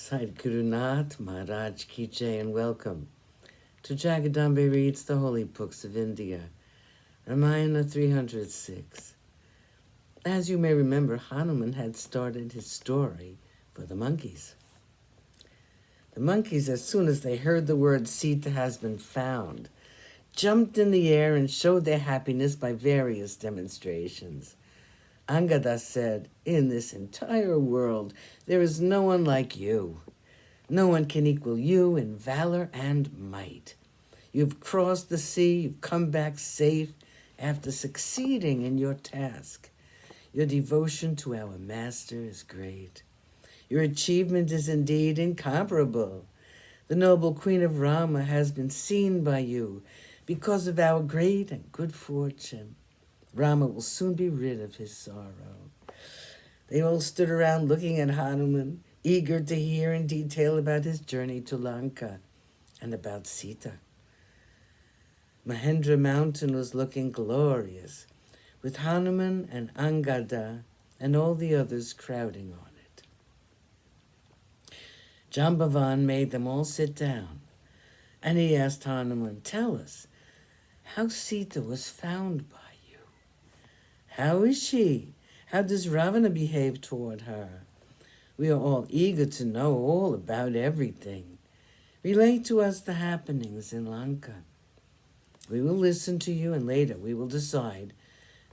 Sadhguru Nath Maharaj Ki Jai, and welcome to Jagadambe Reads the Holy Books of India, Ramayana306. As you may remember, Hanuman had started his story for the monkeys. The monkeys, as soon as they heard the word Sita has been found, jumped in the air and showed their happiness by various demonstrations. Angada said, "In this entire world, there is no one like you. No one can equal you in valor and might. You've crossed the sea, you've come back safe after succeeding in your task. Your devotion to our master is great. Your achievement is indeed incomparable. The noble Queen of Rama has been seen by you because of our great and good fortune. Rama will soon be rid of his sorrow." They all stood around looking at Hanuman, eager to hear in detail about his journey to Lanka and about Sita. Mahendra Mountain was looking glorious, with Hanuman and Angada and all the others crowding on it. Jambavan made them all sit down, and he asked Hanuman, "Tell us how Sita was found by you. How is she? How does Ravana behave toward her? We are all eager to know all about everything. Relate to us the happenings in Lanka. We will listen to you, and later we will decide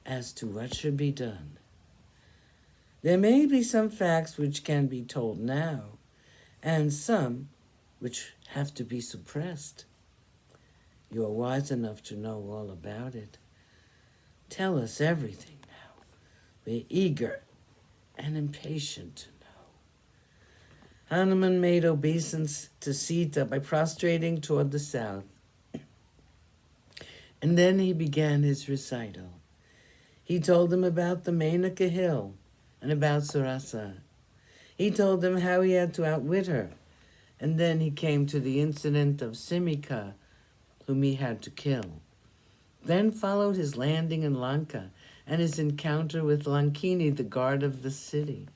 as to what should be done. There may be some facts which can be told now, and some which have to be suppressed. You are wise enough to know all about it. Tell us everything now. We're eager and impatient to know." Hanuman made obeisance to Sita by prostrating toward the south. And then he began his recital. He told them about the Menaka hill and about Surasa. He told them how he had to outwit her, and then he came to the incident of Simika, whom he had to kill. Then followed his landing in Lanka and his encounter with Lankini, the guard of the city.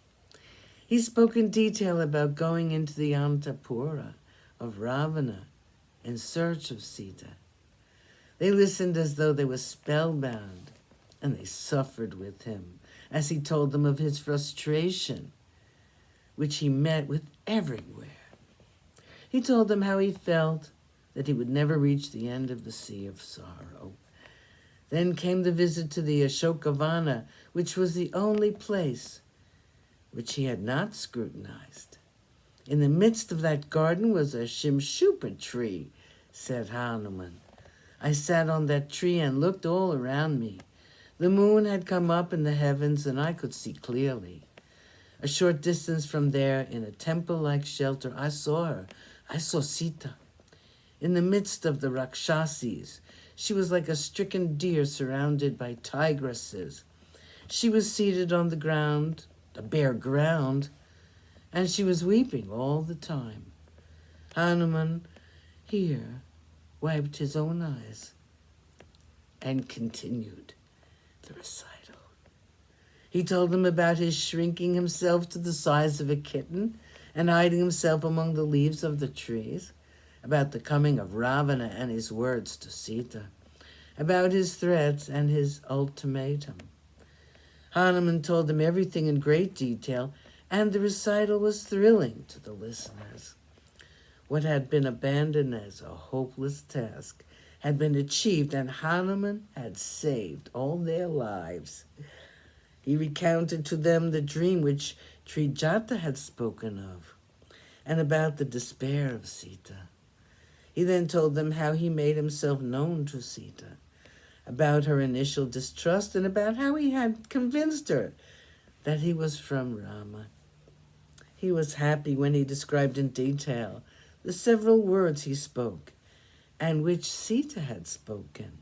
He spoke in detail about going into the Antapura of Ravana in search of Sita. They listened as though they were spellbound, and they suffered with him as he told them of his frustration, which he met with everywhere. He told them how he felt that he would never reach the end of the sea of sorrow. Then came the visit to the Ashokavana, which was the only place which he had not scrutinized. In the midst of that garden was a Shimshupa tree, said Hanuman. I sat on that tree and looked all around me. The moon had come up in the heavens, and I could see clearly. A short distance from there, in a temple-like shelter, I saw her. I saw Sita. In the midst of the Rakshasis, she was like a stricken deer surrounded by tigresses. She was seated on the ground, the bare ground, and she was weeping all the time. Hanuman here wiped his own eyes and continued the recital. He told them about his shrinking himself to the size of a kitten and hiding himself among the leaves of the trees, about the coming of Ravana and his words to Sita, about his threats and his ultimatum. Hanuman told them everything in great detail, and the recital was thrilling to the listeners. What had been abandoned as a hopeless task had been achieved, and Hanuman had saved all their lives. He recounted to them the dream which Trijata had spoken of, and about the despair of Sita. He then told them how he made himself known to Sita, about her initial distrust, and about how he had convinced her that he was from Rama. He was happy when he described in detail the several words he spoke, and which Sita had spoken,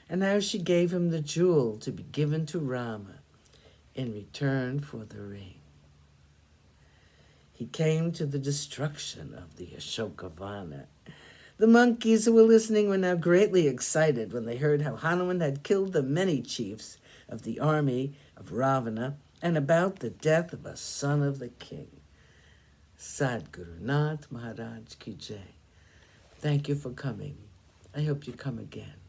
and how she gave him the jewel to be given to Rama in return for the ring. He came to the destruction of the Ashokavana. The monkeys who were listening were now greatly excited when they heard how Hanuman had killed the many chiefs of the army of Ravana and about the death of a son of the king. Sadhguru Nath Maharaj Ki Jai. Thank you for coming. I hope you come again.